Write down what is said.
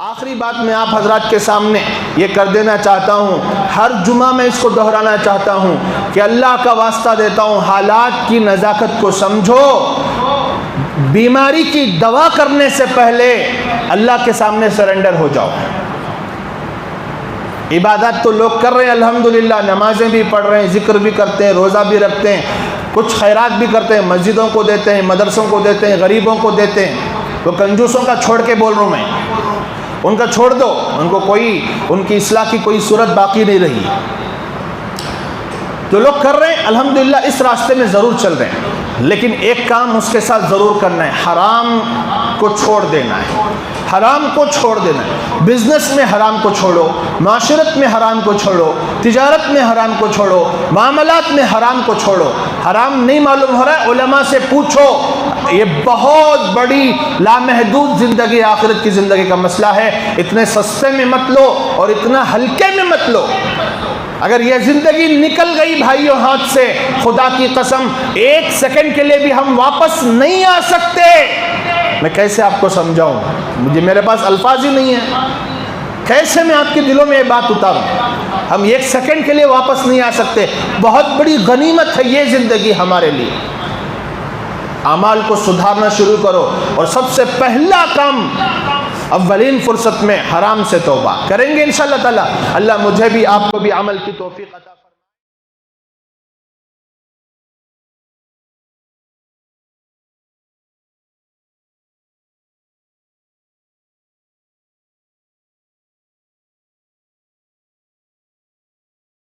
آخری بات میں آپ حضرات کے سامنے یہ کر دینا چاہتا ہوں، ہر جمعہ میں اس کو دہرانا چاہتا ہوں کہ اللہ کا واسطہ دیتا ہوں، حالات کی نزاکت کو سمجھو۔ بیماری کی دوا کرنے سے پہلے اللہ کے سامنے سرنڈر ہو جاؤ۔ عبادات تو لوگ کر رہے ہیں الحمدللہ، نمازیں بھی پڑھ رہے ہیں، ذکر بھی کرتے ہیں، روزہ بھی رکھتے ہیں، کچھ خیرات بھی کرتے ہیں، مسجدوں کو دیتے ہیں، مدرسوں کو دیتے ہیں، غریبوں کو دیتے ہیں۔ وہ کنجوسوں کا چھوڑ کے بول رہا ہوں میں، ان کا چھوڑ دو، ان کی اصلاح کی کوئی صورت باقی نہیں رہی۔ جو لوگ کر رہے ہیں الحمدللہ اس راستے میں ضرور چل رہے ہیں، لیکن ایک کام اس کے ساتھ ضرور کرنا ہے، حرام کو چھوڑ دینا ہے، حرام کو چھوڑ دینا ہے۔ بزنس میں حرام کو چھوڑو، معاشرت میں حرام کو چھوڑو، تجارت میں حرام کو چھوڑو، معاملات میں حرام کو چھوڑو۔ حرام نہیں معلوم ہو رہا ہے، علماء سے پوچھو۔ یہ بہت بڑی لامحدود زندگی، آخرت کی زندگی کا مسئلہ ہے۔ اتنے سستے میں مت لو اور اتنا ہلکے میں مت لو۔ اگر یہ زندگی نکل گئی بھائیوں ہاتھ سے، خدا کی قسم ایک سیکنڈ کے لیے بھی ہم واپس نہیں آ سکتے۔ میں کیسے آپ کو سمجھاؤں، میرے پاس الفاظ ہی نہیں ہیں، کیسے میں آپ کے دلوں میں یہ بات اتاروں۔ ہم ایک سیکنڈ کے لیے واپس نہیں آ سکتے۔ بہت بڑی غنیمت ہے یہ زندگی ہمارے لیے۔ اعمال کو سدھارنا شروع کرو، اور سب سے پہلا کام اولین فرصت میں حرام سے توبہ کریں گے انشاءاللہ تعالی۔ اللہ مجھے بھی آپ کو بھی عمل کی توفیق عطا